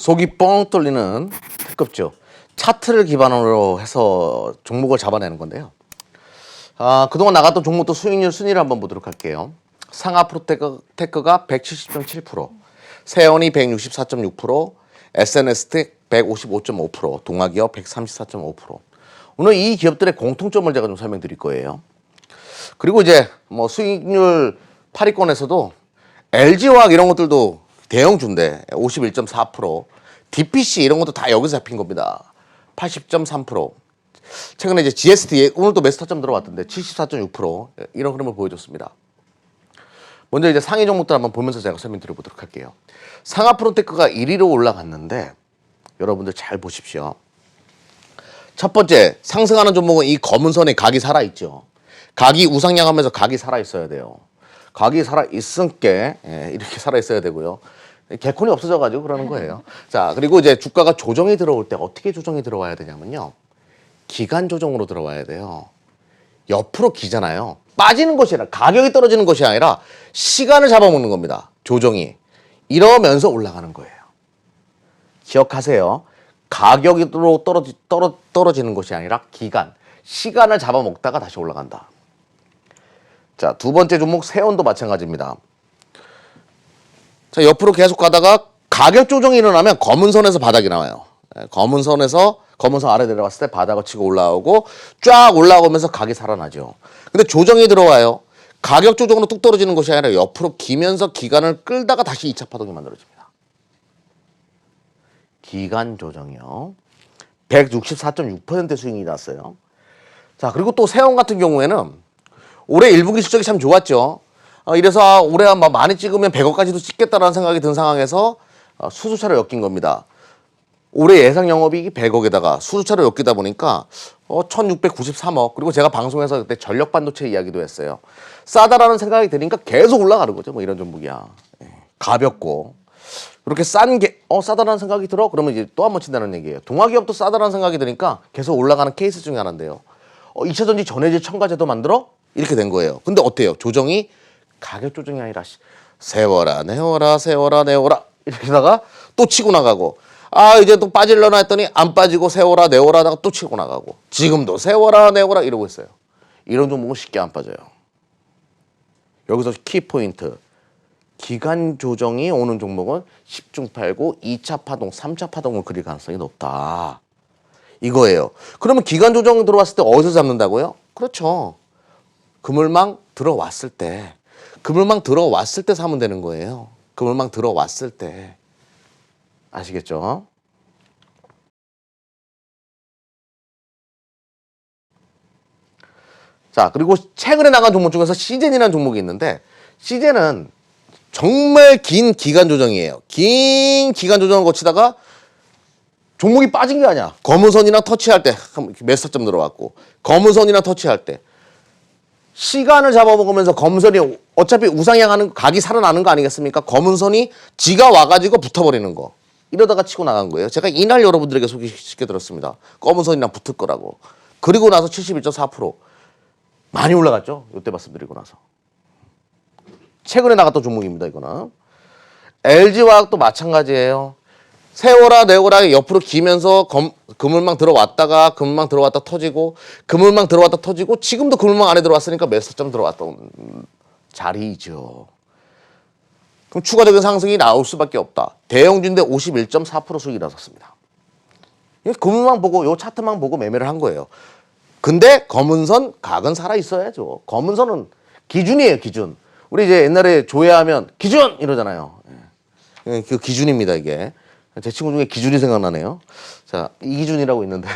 속이 뻥 뚫리는 특급주 차트를 기반으로 해서 종목을 잡아내는 건데요. 그동안 나갔던 종목도 수익률 순위를 한번 보도록 할게요. 상하프로테크가 170.7%, 세온이 164.6%, SNS텍 155.5%, 동아기업 134.5%. 오늘 이 기업들의 공통점을 제가 좀 설명드릴 거예요. 그리고 이제 뭐 수익률 8위권에서도 LG화학 이런 것들도 대형주인데 51.4%, DPC 이런 것도 다 여기서 잡힌 겁니다. 80.3%. 최근에 이제 GST 오늘 또 매수 타점 들어왔던데 74.6% 이런 흐름을 보여줬습니다. 먼저 이제 상위 종목들 한번 보면서 제가 설명드려보도록 할게요. 상하프로테크가 1위로 올라갔는데 여러분들 잘 보십시오. 첫 번째 상승하는 종목은 이 검은 선에 각이 살아있죠. 각이 우상향하면서 각이 살아있어야 돼요. 각이 살아있으니까 이렇게 살아있어야 되고요. 개콘이 없어져가지고 그러는 거예요. 자, 그리고 이제 주가가 조정이 들어올 때 어떻게 조정이 들어와야 되냐면요. 기간 조정으로 들어와야 돼요. 옆으로 기잖아요. 빠지는 것이 아니라 가격이 떨어지는 것이 아니라 시간을 잡아먹는 겁니다. 조정이. 이러면서 올라가는 거예요. 기억하세요. 가격으로 떨어지는 것이 아니라 기간, 시간을 잡아먹다가 다시 올라간다. 자, 두 번째 종목 세온도 마찬가지입니다. 자, 옆으로 계속 가다가 가격 조정이 일어나면 검은 선에서 바닥이 나와요. 검은 선 아래 내려갔을 때 바닥을 치고 올라오고 쫙 올라오면서 각이 살아나죠. 근데 조정이 들어와요. 가격 조정으로 뚝 떨어지는 것이 아니라 옆으로 기면서 기간을 끌다가 다시 2차 파동이 만들어집니다. 기간 조정이요. 164.6% 수익이 났어요. 자, 그리고 또 세온 같은 경우에는 올해 1분기 실적이 참 좋았죠. 이래서 올해 한 많이 찍으면 100억까지도 찍겠다라는 생각이 든 상황에서 수수차를 엮인 겁니다. 올해 예상 영업이익이 100억에다가 수수차를 엮이다 보니까 1693억. 그리고 제가 방송에서 그때 전력 반도체 이야기도 했어요. 싸다라는 생각이 드니까 계속 올라가는 거죠. 뭐 이런 종목이야. 가볍고. 그렇게 싼 게 싸다라는 생각이 들어? 그러면 이제 또 한 번 친다는 얘기예요. 동아기업도 싸다라는 생각이 드니까 계속 올라가는 케이스 중에 하나인데요. 2차전지 전해질 첨가제도 만들어? 이렇게 된 거예요. 근데 어때요? 조정이 가격 조정이 아니라 세워라 내워라 세워라 내워라 이렇게 하다가 또 치고 나가고 이제 또 빠질려나 했더니 안 빠지고 세워라 내워라 하다가 또 치고 나가고 지금도 세워라 내워라 이러고 있어요. 이런 종목은 쉽게 안 빠져요. 여기서 키포인트. 기간 조정이 오는 종목은 10중 8구 2차 파동 3차 파동을 그릴 가능성이 높다. 이거예요. 그러면 기간 조정 들어왔을 때 어디서 잡는다고요? 그렇죠. 그물망 들어왔을 때 사면 되는 거예요. 그물망 들어왔을 때. 아시겠죠? 자, 그리고 최근에 나간 종목 중에서 시젠이라는 종목이 있는데 시젠은 정말 긴 기간 조정이에요. 긴 기간 조정을 거치다가 종목이 빠진 게 아니야. 검은 선이랑 터치할 때 매수 타점 들어왔고 검은 선이랑 터치할 때 시간을 잡아먹으면서 검은 선이 어차피 우상향하는 각이 살아나는 거 아니겠습니까? 검은 선이 지가 와가지고 붙어버리는 거. 이러다가 치고 나간 거예요. 제가 이날 여러분들에게 소개시켜드렸습니다. 검은 선이랑 붙을 거라고. 그리고 나서 71.4% 많이 올라갔죠. 이때 말씀드리고 나서. 최근에 나갔던 종목입니다. 이거는. LG화학도 마찬가지예요. 세워라 내워라 옆으로 기면서 그물망 들어왔다 터지고 그물망 들어왔다 터지고 지금도 그물망 안에 들어왔으니까 매수점 들어왔던 자리이죠. 그럼 추가적인 상승이 나올 수밖에 없다. 대형주인데 51.4% 수익이 나섰습니다. 그물망 보고 요 차트만 보고 매매를 한 거예요. 근데 검은 선 각은 살아 있어야죠. 검은 선은 기준이에요. 기준. 우리 이제 옛날에 조회하면 기준 이러잖아요. 그 기준입니다. 이게. 제 친구 중에 기준이 생각나네요. 자, 이기준이라고 있는데.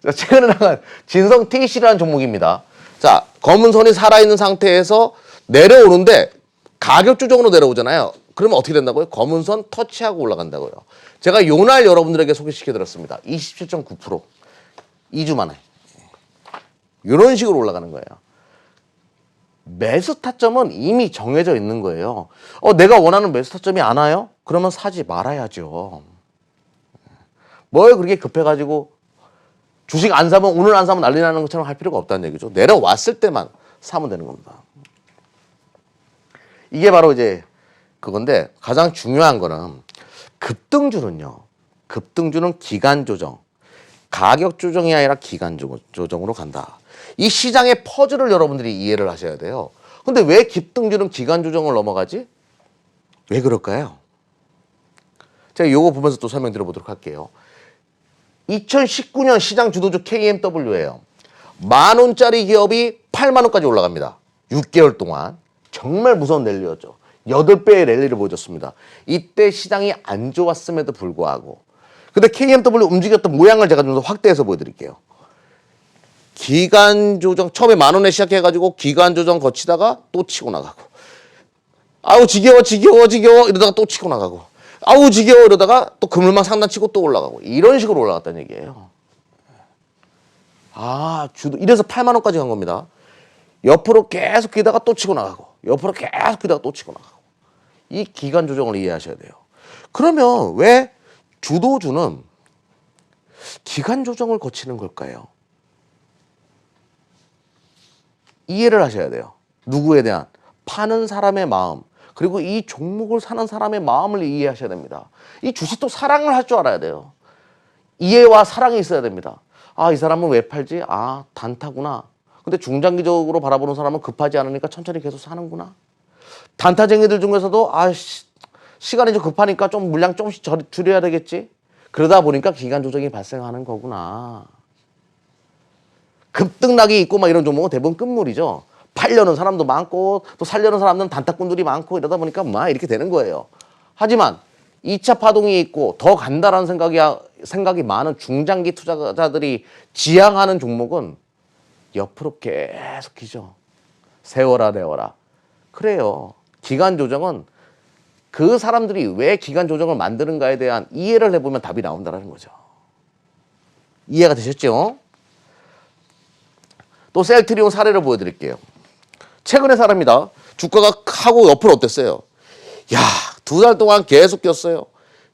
자, 최근에 나간 진성 TC라는 종목입니다. 자, 검은 선이 살아있는 상태에서 내려오는데 가격 조정으로 내려오잖아요. 그러면 어떻게 된다고요? 검은 선 터치하고 올라간다고요. 제가 요날 여러분들에게 소개시켜드렸습니다. 27.9%. 2주 만에. 이런 식으로 올라가는 거예요. 매수 타점은 이미 정해져 있는 거예요. 내가 원하는 매수 타점이 안 와요? 그러면 사지 말아야죠. 뭘 그렇게 급해가지고 주식 안 사면 오늘 안 사면 난리 나는 것처럼 할 필요가 없다는 얘기죠. 내려왔을 때만 사면 되는 겁니다. 이게 바로 이제 그건데 가장 중요한 거는 급등주는요. 급등주는 기간 조정, 가격 조정이 아니라 기간 조정으로 간다. 이 시장의 퍼즐을 여러분들이 이해를 하셔야 돼요. 근데 왜 급등주는 기간 조정을 넘어가지? 왜 그럴까요? 제가 이거 보면서 또 설명드려보도록 할게요. 2019년 시장 주도주 KMW예요. 10,000원짜리 기업이 80,000원까지 올라갑니다. 6개월 동안. 정말 무서운 랠리였죠. 8배의 랠리를 보여줬습니다. 이때 시장이 안 좋았음에도 불구하고. 근데 KMW 움직였던 모양을 제가 좀 더 확대해서 보여드릴게요. 기간 조정, 처음에 10,000원에 시작해가지고 기간 조정 거치다가 또 치고 나가고. 아우, 지겨워 이러다가 또 치고 나가고. 아우, 지겨워 이러다가 또 그물망 상단 치고 또 올라가고. 이런 식으로 올라갔다는 얘기예요. 이래서 80,000원까지 간 겁니다. 옆으로 계속 기다가 또 치고 나가고. 옆으로 계속 기다가 또 치고 나가고. 이 기간 조정을 이해하셔야 돼요. 그러면 왜 주도주는 기간 조정을 거치는 걸까요? 이해를 하셔야 돼요. 누구에 대한? 파는 사람의 마음, 그리고 이 종목을 사는 사람의 마음을 이해하셔야 됩니다. 이 주식도 사랑을 할 줄 알아야 돼요. 이해와 사랑이 있어야 됩니다. 이 사람은 왜 팔지? 단타구나. 근데 중장기적으로 바라보는 사람은 급하지 않으니까 천천히 계속 사는구나. 단타쟁이들 중에서도 시간이 좀 급하니까 좀 물량 조금씩 줄여야 되겠지. 그러다 보니까 기간 조정이 발생하는 거구나. 급등락이 있고 막 이런 종목은 대부분 끝물이죠. 팔려는 사람도 많고 또 살려는 사람들은 단타꾼들이 많고 이러다 보니까 막 이렇게 되는 거예요. 하지만 2차 파동이 있고 더 간다라는 생각이 많은 중장기 투자자들이 지향하는 종목은 옆으로 계속 기죠. 세워라 내워라. 그래요. 기간 조정은 그 사람들이 왜 기간 조정을 만드는가에 대한 이해를 해보면 답이 나온다는 거죠. 이해가 되셨죠? 또 셀트리온 사례를 보여드릴게요. 최근의 사례입니다. 주가가 하고 옆으로 어땠어요? 2달 동안 계속 꼈어요.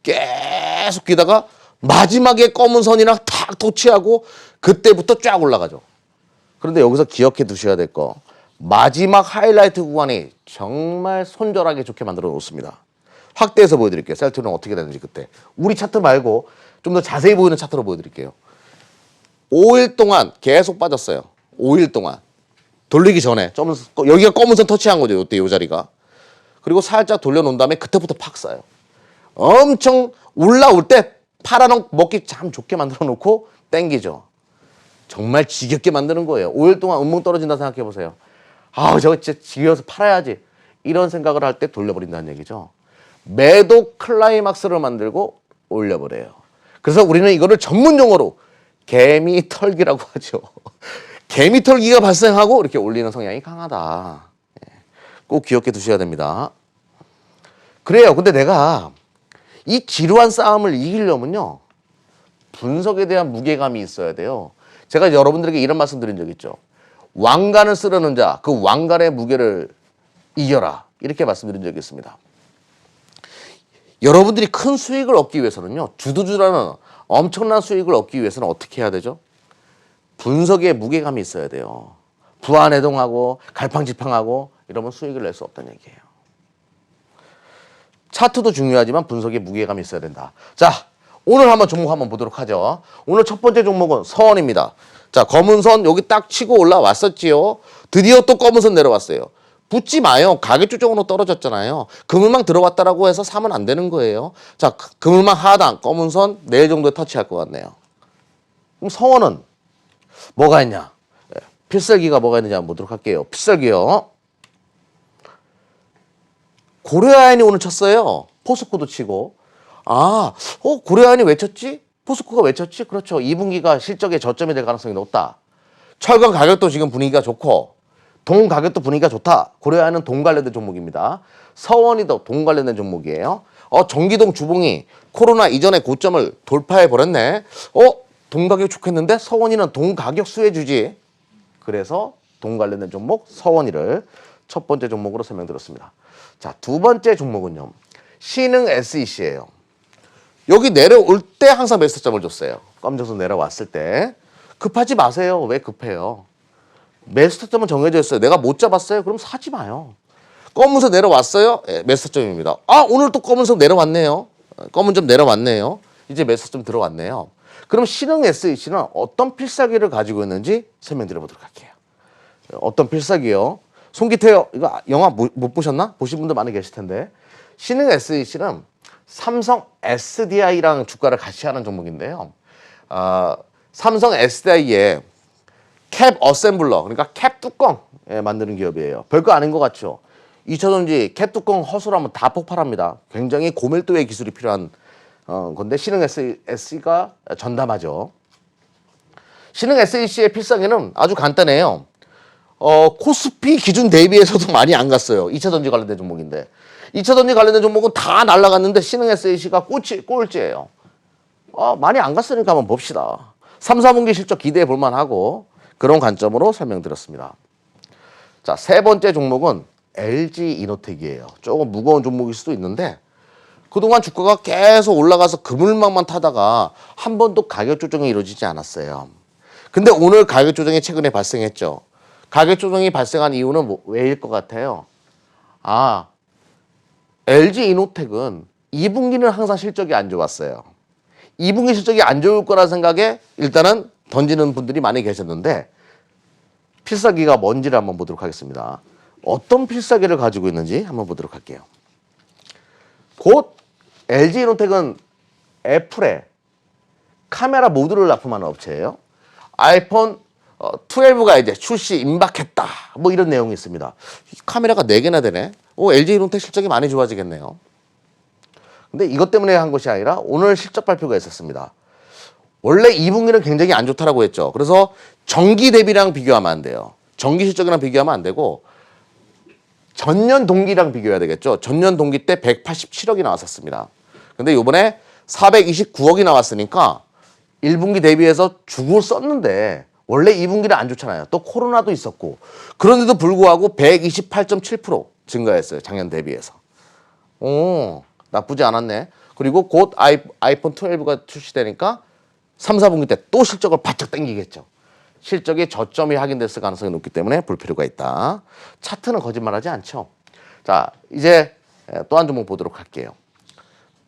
계속 끼다가 마지막에 검은 선이랑 탁 터치하고 그때부터 쫙 올라가죠. 그런데 여기서 기억해 두셔야 될 거, 마지막 하이라이트 구간이 정말 손절하기 좋게 만들어 놓습니다. 확대해서 보여드릴게요. 셀트리온 어떻게 되는지 그때. 우리 차트 말고 좀 더 자세히 보이는 차트로 보여드릴게요. 5일 동안 계속 빠졌어요. 5일 동안. 돌리기 전에. 여기가 검은선 터치한 거죠. 이때 이 자리가. 그리고 살짝 돌려놓은 다음에 그때부터 팍 쏴요. 엄청 올라올 때 파란 먹기 참 좋게 만들어 놓고 땡기죠. 정말 지겹게 만드는 거예요. 5일 동안 음봉 떨어진다 생각해 보세요. 저거 진짜 지겨워서 팔아야지. 이런 생각을 할 때 돌려버린다는 얘기죠. 매도 클라이막스를 만들고 올려버려요. 그래서 우리는 이거를 전문 용어로 개미 털기라고 하죠. 개미 털기가 발생하고 이렇게 올리는 성향이 강하다. 꼭 기억해 두셔야 됩니다. 그래요. 근데 내가 이 지루한 싸움을 이기려면요, 분석에 대한 무게감이 있어야 돼요. 제가 여러분들에게 이런 말씀 드린 적 있죠. 왕관을 쓰려는 자, 그 왕관의 무게를 이겨라. 이렇게 말씀드린 적이 있습니다. 여러분들이 큰 수익을 얻기 위해서는요, 주도주라는 엄청난 수익을 얻기 위해서는 어떻게 해야 되죠? 분석에 무게감이 있어야 돼요. 부안해동하고 갈팡질팡하고 이러면 수익을 낼 수 없다는 얘기예요. 차트도 중요하지만 분석에 무게감이 있어야 된다. 자, 오늘 한번 종목 한번 보도록 하죠. 오늘 첫 번째 종목은 서원입니다. 자, 검은 선 여기 딱 치고 올라왔었지요. 드디어 또 검은 선 내려왔어요. 붙지 마요. 가격 조정으로 떨어졌잖아요. 그물망 들어왔다라고 해서 사면 안 되는 거예요. 자, 그물망 하단 검은 선 내일 정도에 터치할 것 같네요. 그럼 서원은 뭐가 있냐? 필살기가 뭐가 있는지 한번 보도록 할게요. 필살기요. 고려아연이 오늘 쳤어요. 포스코도 치고. 고려아연이 왜 쳤지? 포스코가 왜 쳤지? 그렇죠. 2분기가 실적에 저점이 될 가능성이 높다. 철강 가격도 지금 분위기가 좋고 동 가격도 분위기가 좋다. 고려아연은 동 관련된 종목입니다. 서원이도 동 관련된 종목이에요. 정기동 주봉이 코로나 이전의 고점을 돌파해 버렸네. 동 가격 좋겠는데 서원이는 동 가격 수혜주지. 그래서 동 관련된 종목 서원이를 첫 번째 종목으로 설명드렸습니다. 자, 두 번째 종목은요, 신흥 SEC예요. 여기 내려올 때 항상 매수점을 줬어요. 검정선 내려왔을 때. 급하지 마세요. 왜 급해요? 매수점은 정해져 있어요. 내가 못 잡았어요? 그럼 사지 마요. 검은선 내려왔어요? 매수점입니다. 오늘 또 검은선 내려왔네요. 검은 점 내려왔네요. 이제 매수 좀 들어왔네요. 그럼 신흥 SH는 어떤 필살기를 가지고 있는지 설명드려 보도록 할게요. 어떤 필살기요? 송기태요. 이거 영화 못 보셨나? 보신 분들 많이 계실 텐데. 신흥 SH는 삼성 SDI랑 주가를 같이 하는 종목인데요. 삼성 SDI의 캡 어셈블러, 그러니까 캡 뚜껑 만드는 기업이에요. 별거 아닌 것 같죠? 2차전지 캡 뚜껑 허술하면 다 폭발합니다. 굉장히 고밀도의 기술이 필요한 건데 신흥 SE가 전담하죠. 신흥 SEC의 필살기는 아주 간단해요. 코스피 기준 대비해서도 많이 안 갔어요. 2차전지 관련된 종목인데. 2차전지 관련된 종목은 다 날아갔는데 신흥 SEC가 꼴찌예요. 많이 안 갔으니까 한번 봅시다. 3, 4분기 실적 기대해 볼 만하고 그런 관점으로 설명드렸습니다. 자, 세 번째 종목은 LG 이노텍이에요. 조금 무거운 종목일 수도 있는데 그동안 주가가 계속 올라가서 그물망만 타다가 한 번도 가격 조정이 이루어지지 않았어요. 근데 오늘 가격 조정이 최근에 발생했죠. 가격 조정이 발생한 이유는 왜일 것 같아요? LG 이노텍은 2분기는 항상 실적이 안 좋았어요. 2분기 실적이 안 좋을 거라 생각에 일단은 던지는 분들이 많이 계셨는데 필살기가 뭔지를 한번 보도록 하겠습니다. 어떤 필살기를 가지고 있는지 한번 보도록 할게요. 곧 LG 이노텍은 애플에 카메라 모듈을 납품하는 업체예요. 아이폰 12가 이제 출시 임박했다. 뭐 이런 내용이 있습니다. 카메라가 4개나 되네. LG 이노텍 실적이 많이 좋아지겠네요. 근데 이것 때문에 한 것이 아니라 오늘 실적 발표가 있었습니다. 원래 2분기는 굉장히 안 좋다라고 했죠. 그래서 전기 대비랑 비교하면 안 돼요. 전기 실적이랑 비교하면 안 되고 전년 동기랑 비교해야 되겠죠. 전년 동기 때 187억이 나왔었습니다. 근데 이번에 429억이 나왔으니까 1분기 대비해서 주고 썼는데 원래 2분기는 안 좋잖아요. 또 코로나도 있었고 그런데도 불구하고 128.7% 증가했어요. 작년 대비해서. 나쁘지 않았네. 그리고 곧 아이폰 12가 출시되니까 3, 4분기 때 또 실적을 바짝 당기겠죠. 실적의 저점이 확인됐을 가능성이 높기 때문에 볼 필요가 있다. 차트는 거짓말하지 않죠. 자, 이제 또 한 종목 보도록 할게요.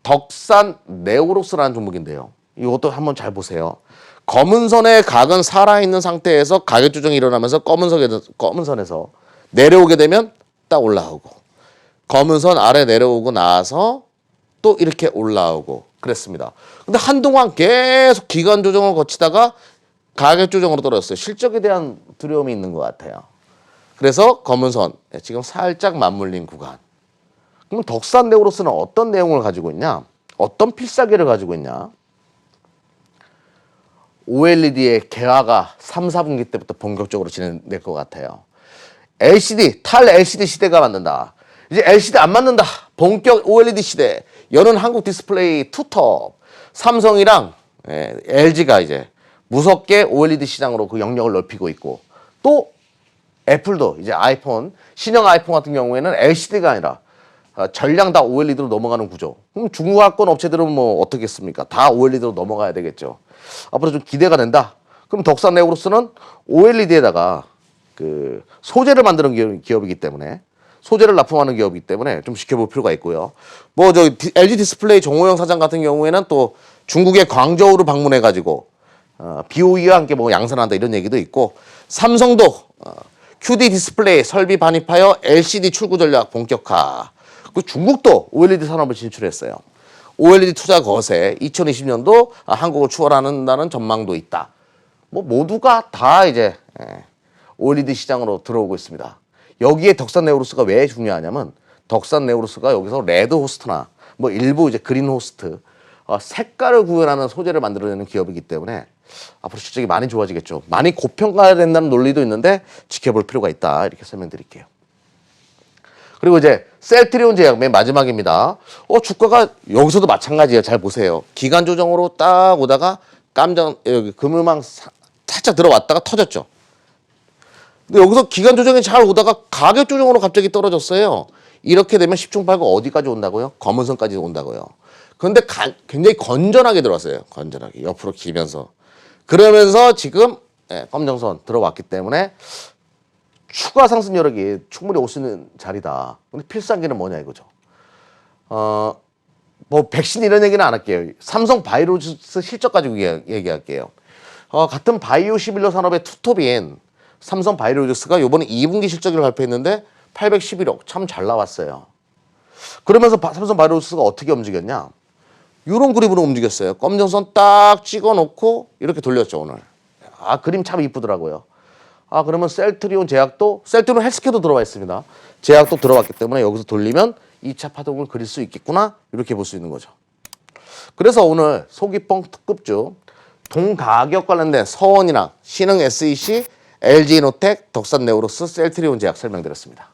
덕산 네오록스라는 종목인데요. 이것도 한번 잘 보세요. 검은 선의 각은 살아있는 상태에서 가격 조정이 일어나면서 검은 선에서 내려오게 되면 딱 올라오고 검은 선 아래 내려오고 나서 또 이렇게 올라오고 그랬습니다. 근데 한동안 계속 기간 조정을 거치다가 가격 조정으로 떨어졌어요. 실적에 대한 두려움이 있는 것 같아요. 그래서 검은 선 지금 살짝 맞물린 구간. 그럼 덕산 네오록스는 어떤 내용을 가지고 있냐? 어떤 필살기를 가지고 있냐? OLED의 개화가 3, 4분기 때부터 본격적으로 진행될 것 같아요. LCD, 탈-LCD 시대가 만든다. 이제 LCD 안 맞는다. 본격 OLED 시대. 여는 한국 디스플레이 투톱. 삼성이랑 LG가 이제 무섭게 OLED 시장으로 그 영역을 넓히고 있고 또 애플도 이제 아이폰, 신형 아이폰 같은 경우에는 LCD가 아니라 전량 다 OLED로 넘어가는 구조. 그럼 중국화권 업체들은 뭐 어떻겠습니까? 다 OLED로 넘어가야 되겠죠. 앞으로 좀 기대가 된다. 그럼 덕산 네오록스는 OLED에다가 그 소재를 만드는 기업이기 때문에 소재를 납품하는 기업이기 때문에 좀 지켜볼 필요가 있고요. 뭐 저 LG 디스플레이 정호영 사장 같은 경우에는 또 중국의 광저우를 방문해가지고 BOE와 함께 뭐 양산한다 이런 얘기도 있고 삼성도 QD 디스플레이 설비 반입하여 LCD 출구 전략 본격화. 그 중국도 OLED 산업을 진출했어요. OLED 투자 거세 2020년도 한국을 추월한다는 전망도 있다. 뭐 모두가 다 이제 OLED 시장으로 들어오고 있습니다. 여기에 덕산 네오록스가 왜 중요하냐면 덕산 네오록스가 여기서 레드 호스트나 뭐 일부 이제 그린 호스트 색깔을 구현하는 소재를 만들어내는 기업이기 때문에 앞으로 실적이 많이 좋아지겠죠. 많이 고평가된다는 논리도 있는데 지켜볼 필요가 있다. 이렇게 설명드릴게요. 그리고 이제 셀트리온 제약 맨 마지막입니다. 주가가 여기서도 마찬가지예요. 잘 보세요. 기간 조정으로 딱 오다가 여기 그물망 살짝 들어왔다가 터졌죠. 근데 여기서 기간 조정이 잘 오다가 가격 조정으로 갑자기 떨어졌어요. 이렇게 되면 10중 8구 어디까지 온다고요? 검은 선까지 온다고요. 그런데 굉장히 건전하게 들어왔어요. 건전하게 옆으로 길면서. 그러면서 지금 검정선 들어왔기 때문에 추가 상승 여력이 충분히 올 수 있는 자리다. 근데 필살기는 뭐냐 이거죠. 뭐 백신 이런 얘기는 안 할게요. 삼성 바이오로직스 실적 가지고 얘기할게요. 같은 바이오 11호 산업의 투톱인 삼성 바이오로직스가 요번에 2분기 실적을 발표했는데 811억 참 잘 나왔어요. 그러면서 삼성 바이오로직스가 어떻게 움직였냐? 이런 그림으로 움직였어요. 검정선 딱 찍어놓고 이렇게 돌렸죠 오늘. 그림 참 이쁘더라고요. 그러면 셀트리온 제약도 셀트리온 헬스케어도 들어와 있습니다. 제약도 들어왔기 때문에 여기서 돌리면 2차 파동을 그릴 수 있겠구나 이렇게 볼 수 있는 거죠. 그래서 오늘 소기뻥 특급주 동가격 관련된 서원이나 신흥 SEC, LG이노텍, 덕산네오로스, 셀트리온 제약 설명드렸습니다.